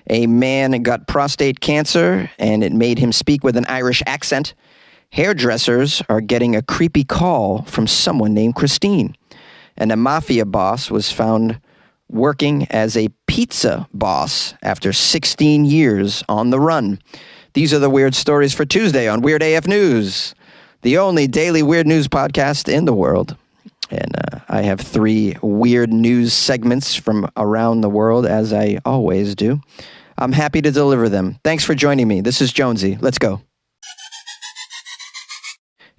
A man got prostate cancer, and it made him speak with an Irish accent. Hairdressers are getting a creepy call from someone named Christine. And a Mafia boss was found working as a pizza boss after 16 years on the run. These are the weird stories for Tuesday on Weird AF News, the only daily weird news podcast in the world. And I have 3 weird news segments from around the world, as I always do. I'm happy to deliver them. Thanks for joining me. This is Jonesy. Let's go.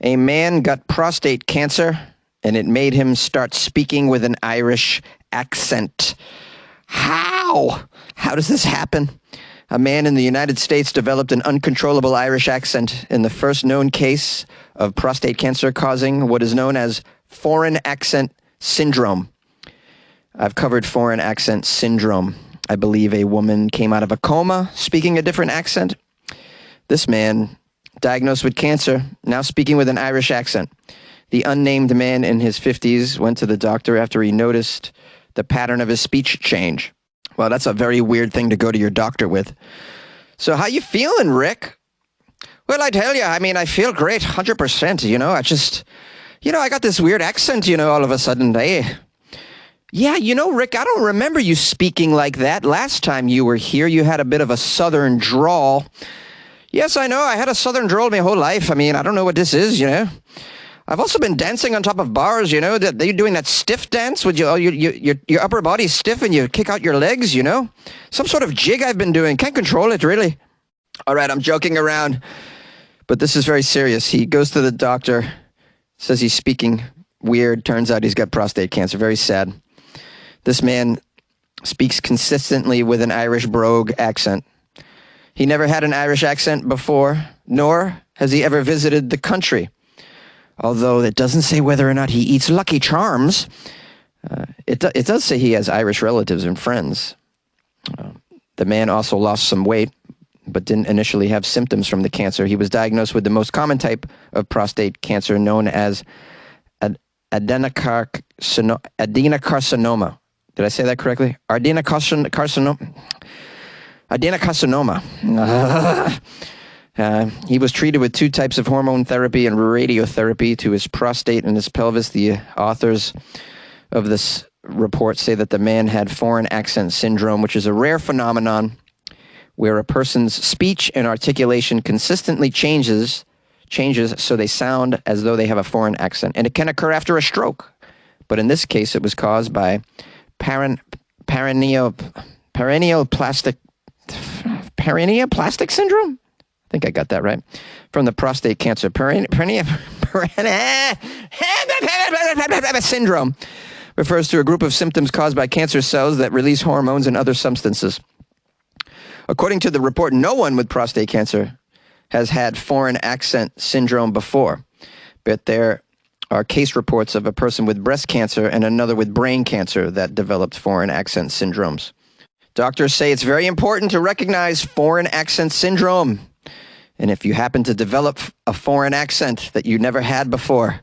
A man got prostate cancer, and it made him start speaking with an Irish accent. How? How does this happen? A man in the United States developed an uncontrollable Irish accent in the first known case of prostate cancer causing what is known as foreign accent syndrome. I've covered foreign accent syndrome. I believe a woman came out of a coma speaking a different accent. This man, diagnosed with cancer, now speaking with an Irish accent. The unnamed man in his 50s went to the doctor after he noticed the pattern of his speech change. Well, that's a very weird thing to go to your doctor with. So how you feeling, Rick? Well, I tell you, I feel great, 100%, I got this weird accent, all of a sudden. Hey. Yeah, Rick, I don't remember you speaking like that. Last time you were here, you had a bit of a southern drawl. Yes, I know. I had a southern drawl my whole life. I don't know what this is, I've also been dancing on top of bars, you're doing that stiff dance with your upper body stiff and you kick out your legs, Some sort of jig I've been doing. Can't control it, really. All right, I'm joking around, but this is very serious. He goes to the doctor, says he's speaking weird. Turns out he's got prostate cancer. Very sad. This man speaks consistently with an Irish brogue accent. He never had an Irish accent before, nor has he ever visited the country. Although it doesn't say whether or not he eats Lucky Charms. It does say he has Irish relatives and friends. The man also lost some weight, but didn't initially have symptoms from the cancer. He was diagnosed with the most common type of prostate cancer known as adenocarcinoma. Did I say that correctly? Adenocarcinoma. He was treated with 2 types of hormone therapy and radiotherapy to his prostate and his pelvis. The authors of this report say that the man had foreign accent syndrome, which is a rare phenomenon where a person's speech and articulation consistently changes so they sound as though they have a foreign accent. And it can occur after a stroke. But in this case, it was caused by paraneoplastic syndrome? I think I got that right. From the prostate cancer. Syndrome refers to a group of symptoms caused by cancer cells that release hormones and other substances. According to the report, no one with prostate cancer has had foreign accent syndrome before, but there are case reports of a person with breast cancer and another with brain cancer that developed foreign accent syndromes. Doctors say it's very important to recognize foreign accent syndrome. And if you happen to develop a foreign accent that you never had before,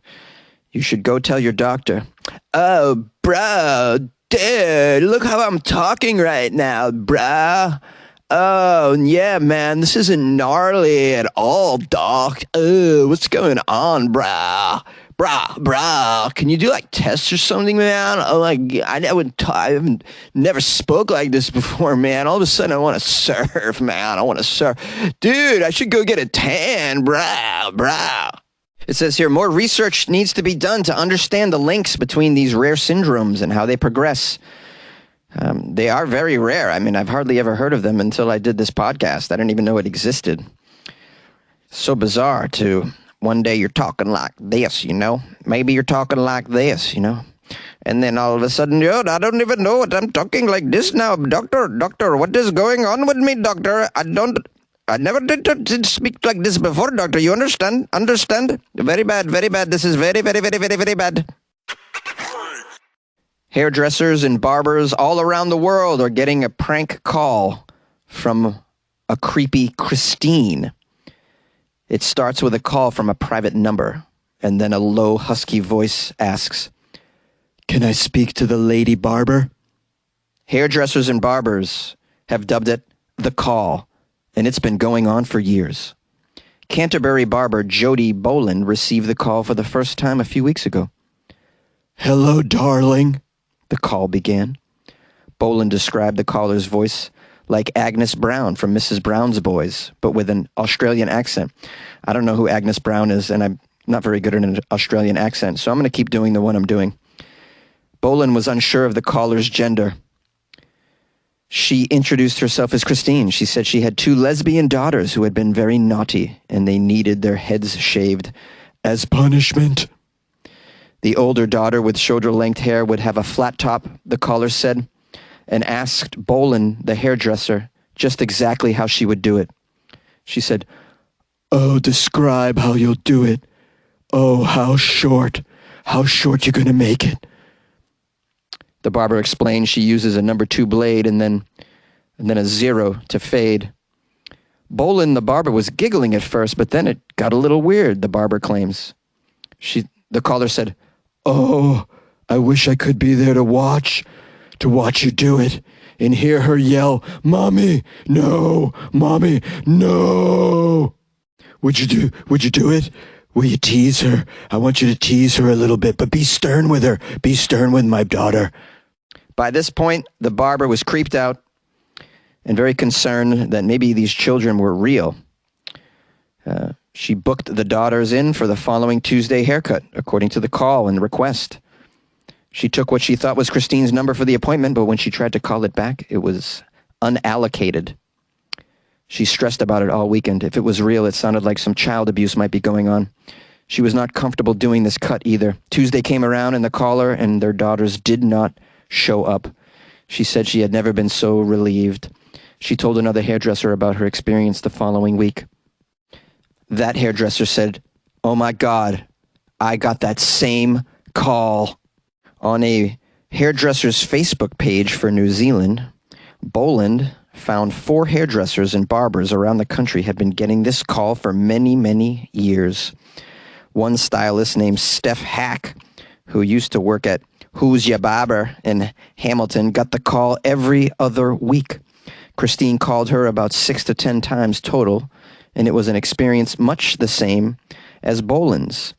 you should go tell your doctor. Oh, bro, dude, look how I'm talking right now, bro. Oh, yeah, man, this isn't gnarly at all, doc. Oh, what's going on, bro? Bro, can you do like tests or something, man? Oh, like I haven't never spoke like this before, man. All of a sudden, I want to surf, man. I want to surf, dude. I should go get a tan, bro. It says here more research needs to be done to understand the links between these rare syndromes and how they progress. They are very rare. I've hardly ever heard of them until I did this podcast. I didn't even know it existed. So bizarre to. One day you're talking like this, Maybe you're talking like this, And then all of a sudden, I don't even know what I'm talking like this now. Doctor, what is going on with me, doctor? I never did speak like this before, doctor. You understand? Very bad. This is very, very, very, very, very bad. Hairdressers and barbers all around the world are getting a prank call from a creepy Christine. It starts with a call from a private number, and then a low, husky voice asks, "Can I speak to the lady barber?" Hairdressers and barbers have dubbed it the call, and it's been going on for years. Canterbury barber Jody Boland received the call for the first time a few weeks ago. "Hello, darling," the call began. Boland described the caller's voice like Agnes Brown from Mrs. Brown's Boys, but with an Australian accent. I don't know who Agnes Brown is, and I'm not very good at an Australian accent, so I'm going to keep doing the one I'm doing. Boland was unsure of the caller's gender. She introduced herself as Christine. She said she had 2 lesbian daughters who had been very naughty, and they needed their heads shaved as punishment. The older daughter with shoulder-length hair would have a flat top, the caller said, and asked Boland, the hairdresser, just exactly how she would do it. She said, "Oh, describe how you'll do it. Oh, how short you gonna make it?" The barber explained she uses a number 2 blade and then a 0 to fade. Boland, the barber, was giggling at first, but then it got a little weird, the barber claims. The caller said, "Oh, I wish I could be there to watch you do it and hear her yell, 'Mommy, no, Mommy, no.' Would you do it? Will you tease her? I want you to tease her a little bit, but be stern with her. Be stern with my daughter." By this point, the barber was creeped out and very concerned that maybe these children were real. She booked the daughters in for the following Tuesday haircut, according to the call and request. She took what she thought was Christine's number for the appointment, but when she tried to call it back, it was unallocated. She stressed about it all weekend. If it was real, it sounded like some child abuse might be going on. She was not comfortable doing this cut either. Tuesday came around and the caller and their daughters did not show up. She said she had never been so relieved. She told another hairdresser about her experience the following week. That hairdresser said, "Oh my God, I got that same call." On a hairdresser's Facebook page for New Zealand, Boland found 4 hairdressers and barbers around the country had been getting this call for many, many years. One stylist named Steph Hack, who used to work at Who's Ya Barber in Hamilton, got the call every other week. Christine called her about 6 to 10 times total, and it was an experience much the same as Boland's.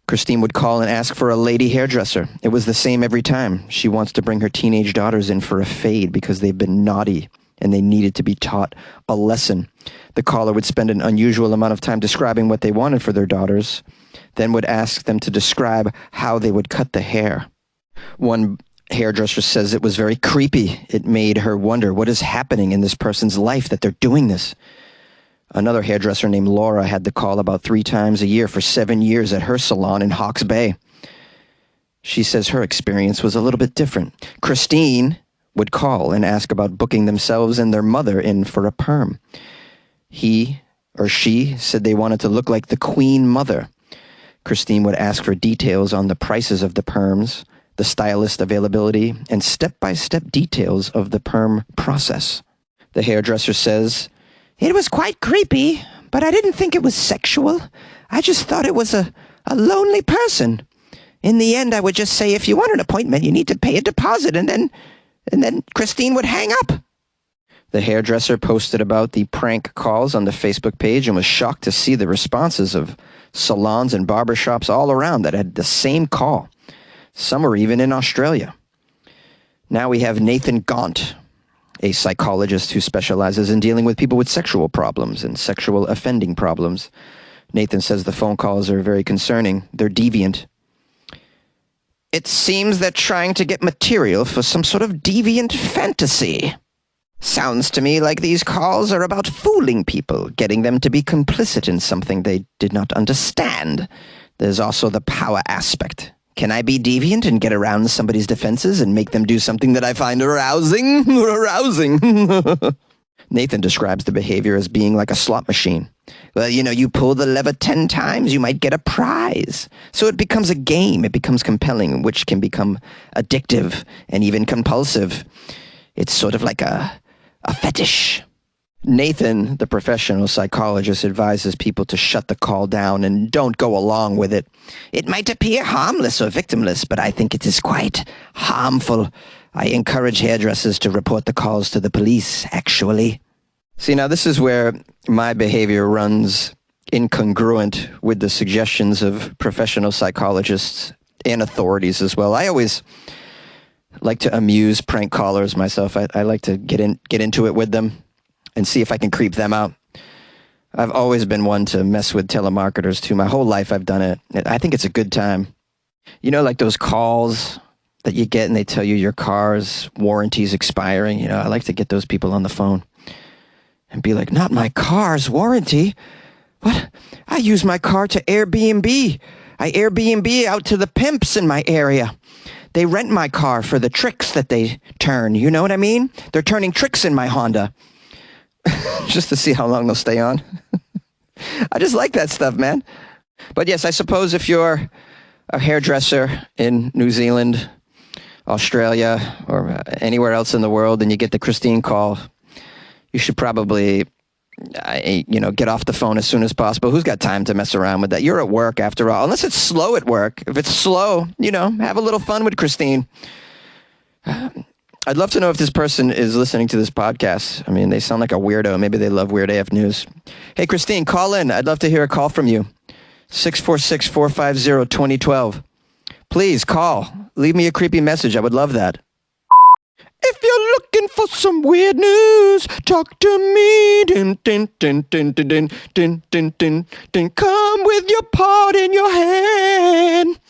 Christine would call and ask for a lady hairdresser. It was the same every time. She wants to bring her teenage daughters in for a fade because they've been naughty and they needed to be taught a lesson. The caller would spend an unusual amount of time describing what they wanted for their daughters, then would ask them to describe how they would cut the hair. One hairdresser says it was very creepy. It made her wonder what is happening in this person's life that they're doing this. Another hairdresser named Laura had the call about 3 times a year for 7 years at her salon in Hawke's Bay. She says her experience was a little bit different. Christine would call and ask about booking themselves and their mother in for a perm. He or she said they wanted to look like the Queen Mother. Christine would ask for details on the prices of the perms, the stylist availability, and step-by-step details of the perm process. The hairdresser says, "It was quite creepy, but I didn't think it was sexual. I just thought it was a lonely person. In the end, I would just say, if you want an appointment, you need to pay a deposit, and then Christine would hang up." The hairdresser posted about the prank calls on the Facebook page and was shocked to see the responses of salons and barbershops all around that had the same call. Some were even in Australia. Now we have Nathan Gaunt, a psychologist who specializes in dealing with people with sexual problems and sexual offending problems. Nathan says the phone calls are very concerning. They're deviant. "It seems they're trying to get material for some sort of deviant fantasy. Sounds to me like these calls are about fooling people, getting them to be complicit in something they did not understand. There's also the power aspect. Can I be deviant and get around somebody's defenses and make them do something that I find arousing? Arousing." Nathan describes the behavior as being like a slot machine. Well, you pull the lever 10 times, you might get a prize. So it becomes a game. It becomes compelling, which can become addictive and even compulsive. It's sort of like a fetish. Nathan, the professional psychologist, advises people to shut the call down and don't go along with it. "It might appear harmless or victimless, but I think it is quite harmful. I encourage hairdressers to report the calls to the police, actually. See, now this is where my behavior runs incongruent with the suggestions of professional psychologists and authorities as well. I always like to amuse prank callers myself. I like to get into it with them and see if I can creep them out. I've always been one to mess with telemarketers too. My whole life I've done it. I think it's a good time. You know, like those calls that you get and they tell you your car's warranty's expiring. You know, I like to get those people on the phone and be like, not my car's warranty. What? I use my car to Airbnb. I Airbnb out to the pimps in my area. They rent my car for the tricks that they turn. You know what I mean? They're turning tricks in my Honda. Just to see how long they'll stay on. I just like that stuff, man. But yes, I suppose if you're a hairdresser in New Zealand, Australia, or anywhere else in the world, and you get the Christine call, you should probably, get off the phone as soon as possible. Who's got time to mess around with that? You're at work after all. Unless it's slow at work. If it's slow, have a little fun with Christine. I'd love to know if this person is listening to this podcast. I mean, they sound like a weirdo. Maybe they love Weird AF News. Hey, Christine, call in. I'd love to hear a call from you. 646-450-2012. Please call. Leave me a creepy message. I would love that. If you're looking for some weird news, talk to me. Din, din, din, din, din, din, din, din, din, din. Come with your part in your hand.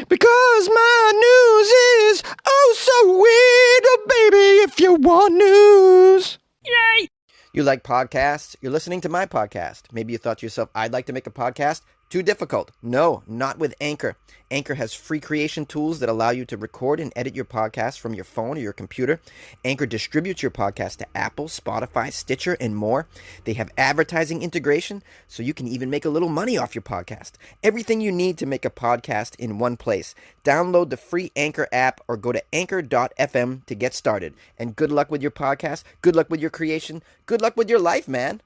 Because my news is oh so weird. Oh, baby, if you want news. Yay! You like podcasts? You're listening to my podcast. Maybe you thought to yourself, I'd like to make a podcast. Too difficult. No, not with Anchor. Anchor has free creation tools that allow you to record and edit your podcast from your phone or your computer. Anchor distributes your podcast to Apple, Spotify, Stitcher, and more. They have advertising integration, so you can even make a little money off your podcast. Everything you need to make a podcast in one place. Download the free Anchor app or go to anchor.fm to get started. And good luck with your podcast. Good luck with your creation. Good luck with your life, man.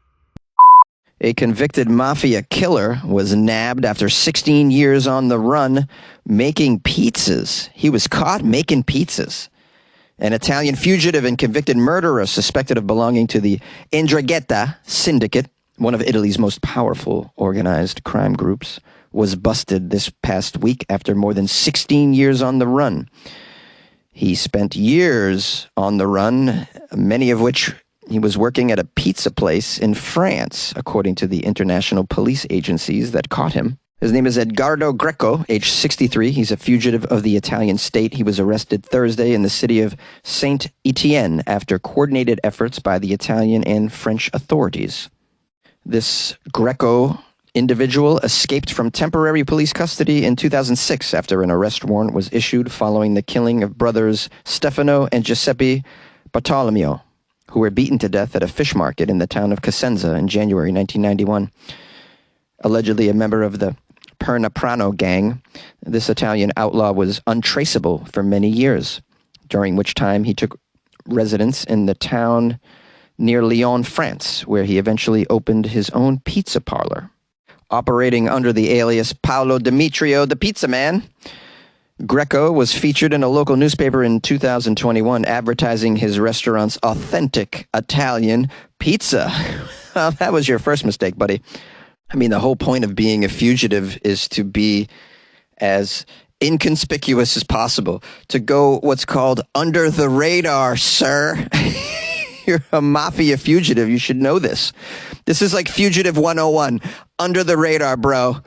A convicted Mafia killer was nabbed after 16 years on the run making pizzas. He was caught making pizzas. An Italian fugitive and convicted murderer suspected of belonging to the 'Ndrangheta syndicate, one of Italy's most powerful organized crime groups, was busted this past week after more than 16 years on the run. He spent years on the run, many of which he was working at a pizza place in France, according to the international police agencies that caught him. His name is Edgardo Greco, age 63. He's a fugitive of the Italian state. He was arrested Thursday in the city of Saint-Étienne after coordinated efforts by the Italian and French authorities. This Greco individual escaped from temporary police custody in 2006 after an arrest warrant was issued following the killing of brothers Stefano and Giuseppe Bartolomeo, who were beaten to death at a fish market in the town of Cosenza in January 1991. Allegedly a member of the Pernaprano gang, this Italian outlaw was untraceable for many years, during which time he took residence in the town near Lyon, France, where he eventually opened his own pizza parlor. Operating under the alias Paolo Demetrio, the Pizza Man, Greco was featured in a local newspaper in 2021 advertising his restaurant's authentic Italian pizza. Well, that was your first mistake, buddy. I mean, the whole point of being a fugitive is to be as inconspicuous as possible, to go what's called under the radar, sir. You're a mafia fugitive. You should know this. This is like Fugitive 101, under the radar, bro.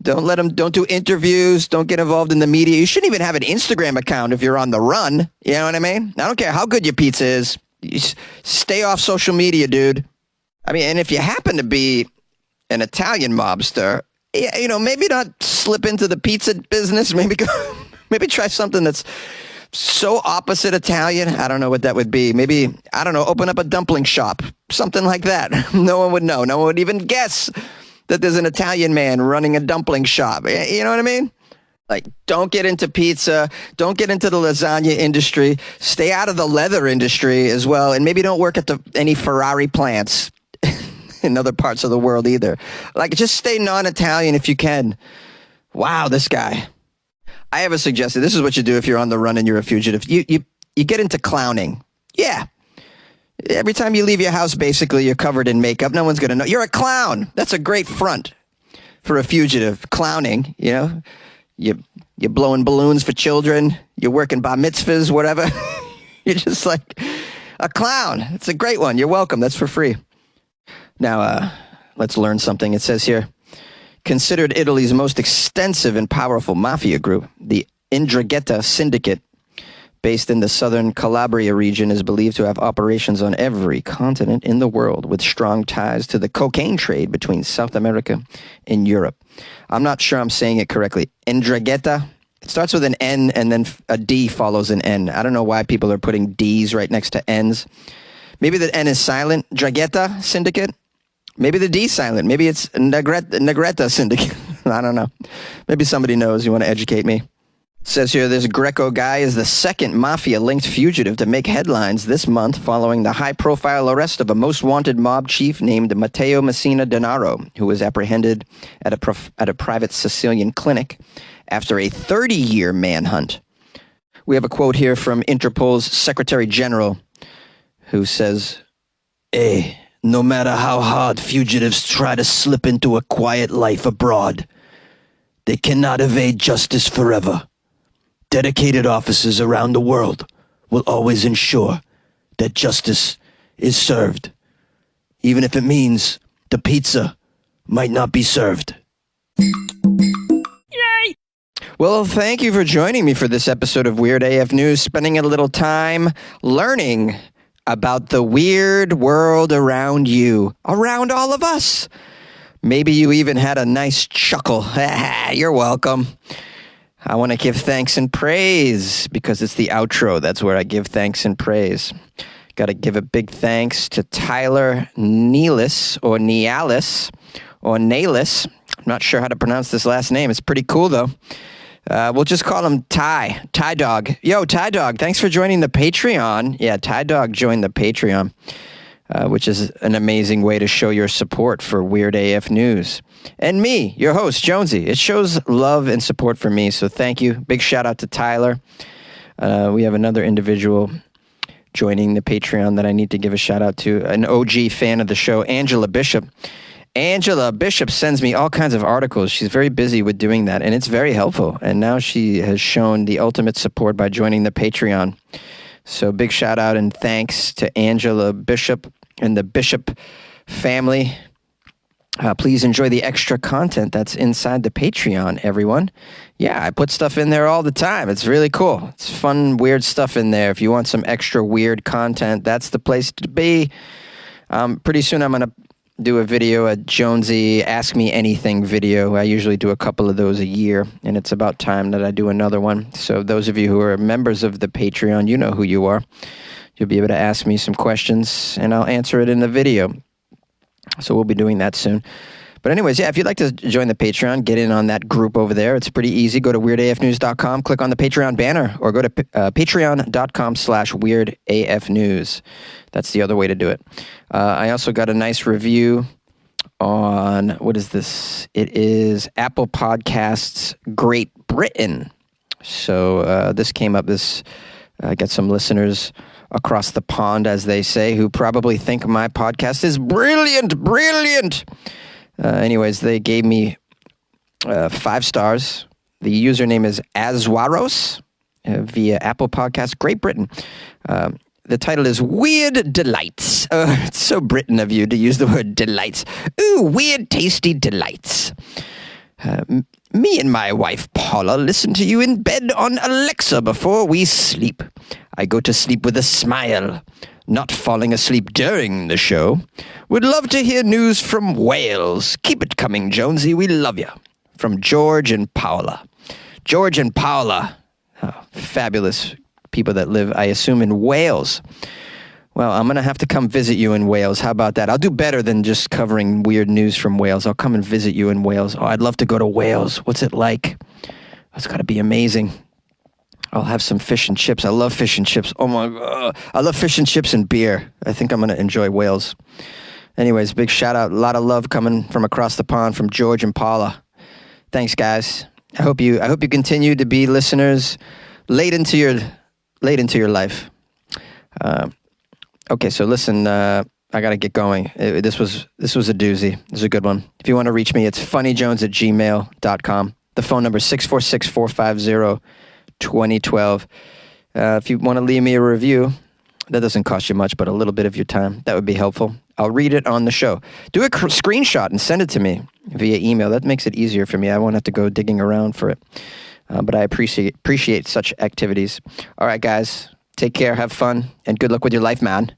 Don't do interviews. Don't get involved in the media. You shouldn't even have an Instagram account if you're on the run. You know what I mean? I don't care how good your pizza is. You stay off social media, dude. I mean, and if you happen to be an Italian mobster, maybe not slip into the pizza business. Maybe try something that's so opposite Italian. I don't know what that would be. Maybe, I don't know, open up a dumpling shop. Something like that. No one would know. No one would even guess that there's an Italian man running a dumpling shop. You know what I mean? Like, don't get into pizza. Don't get into the lasagna industry. Stay out of the leather industry as well. And maybe don't work at any Ferrari plants in other parts of the world either. Like, just stay non-Italian if you can. Wow, this guy. I have a suggestion. This is what you do if you're on the run and you're a fugitive. You you get into clowning. Yeah. Every time you leave your house, basically, you're covered in makeup. No one's going to know. You're a clown. That's a great front for a fugitive. Clowning, you know. You're blowing balloons for children. You're working bar mitzvahs, whatever. You're just like a clown. It's a great one. You're welcome. That's for free. Now, let's learn something. It says here, considered Italy's most extensive and powerful mafia group, the 'Ndrangheta Syndicate, based in the southern Calabria region, is believed to have operations on every continent in the world, with strong ties to the cocaine trade between South America and Europe. I'm not sure I'm saying it correctly. 'Ndrangheta. It starts with an N and then a D follows an N. I don't know why people are putting D's right next to N's. Maybe the N is silent. 'Ndrangheta Syndicate. Maybe the D silent. Maybe it's 'Ndrangheta Syndicate. I don't know. Maybe somebody knows. You want to educate me? Says here, this Greco guy is the second mafia-linked fugitive to make headlines this month following the high-profile arrest of a most-wanted mob chief named Matteo Messina Denaro, who was apprehended at a private Sicilian clinic after a 30-year manhunt. We have a quote here from Interpol's Secretary General, who says, no matter how hard fugitives try to slip into a quiet life abroad, they cannot evade justice forever. Dedicated officers around the world will always ensure that justice is served, even if it means the pizza might not be served. Yay! Well, thank you for joining me for this episode of Weird AF News, spending a little time learning about the weird world around you, around all of us. Maybe you even had a nice chuckle. You're welcome. I want to give thanks and praise because it's the outro. That's where I give thanks and praise. Got to give a big thanks to Tyler Nealis or Nealis or Nalis. I'm not sure how to pronounce this last name. It's pretty cool, though. We'll just call him Ty Dog. Yo, Ty Dog, thanks for joining the Patreon. Yeah, Ty Dog joined the Patreon, which is an amazing way to show your support for Weird AF News. And me, your host, Jonesy. It shows love and support for me, so thank you. Big shout out to Tyler. We have another individual joining the Patreon that I need to give a shout out to, an OG fan of the show, Angela Bishop. Angela Bishop sends me all kinds of articles. She's very busy with doing that, and it's very helpful. And now she has shown the ultimate support by joining the Patreon. So big shout out and thanks to Angela Bishop and the Bishop family. Please enjoy the extra content that's inside the Patreon, everyone. Yeah, I put stuff in there all the time. It's really cool. It's fun, weird stuff in there. If you want some extra weird content, that's the place to be. Pretty soon I'm going to do a video, a Jonesy Ask Me Anything video. I usually do a couple of those a year, and it's about time that I do another one. So those of you who are members of the Patreon, you know who you are. You'll be able to ask me some questions, and I'll answer it in the video. So we'll be doing that soon. But anyways, yeah, if you'd like to join the Patreon, get in on that group over there. It's pretty easy. Go to weirdafnews.com, click on the Patreon banner, or go to patreon.com/weirdafnews. That's the other way to do it. I also got a nice review on, what is this? It is Apple Podcasts Great Britain. So this came up, I got some listeners across the pond, as they say, who probably think my podcast is brilliant. Anyways, they gave me 5 stars. The username is Azwaros via Apple Podcasts Great Britain. The title is Weird Delights. It's so Britain of you to use the word delights. Ooh, weird, tasty delights. Me and my wife, Paula, listen to you in bed on Alexa before we sleep. I go to sleep with a smile, not falling asleep during the show. Would love to hear news from Wales. Keep it coming, Jonesy. We love you. From George and Paula. George and Paula. Oh, fabulous people that live, I assume, in Wales. Well, I'm going to have to come visit you in Wales. How about that? I'll do better than just covering weird news from Wales. I'll come and visit you in Wales. Oh, I'd love to go to Wales. What's it like? It's got to be amazing. I'll have some fish and chips. I love fish and chips. Oh, my God. I love fish and chips and beer. I think I'm going to enjoy Wales. Anyways, big shout out. A lot of love coming from across the pond from George and Paula. Thanks, guys. I hope you continue to be listeners late into your late into your life. Okay, so listen, I got to get going. This was a doozy. This is a good one. If you want to reach me, it's funnyjones@gmail.com. The phone number is 646-450-2012. If you want to leave me a review, that doesn't cost you much, but a little bit of your time, that would be helpful. I'll read it on the show. Do a screenshot and send it to me via email. That makes it easier for me. I won't have to go digging around for it. But I appreciate such activities. All right, guys, take care, have fun, and good luck with your life, man.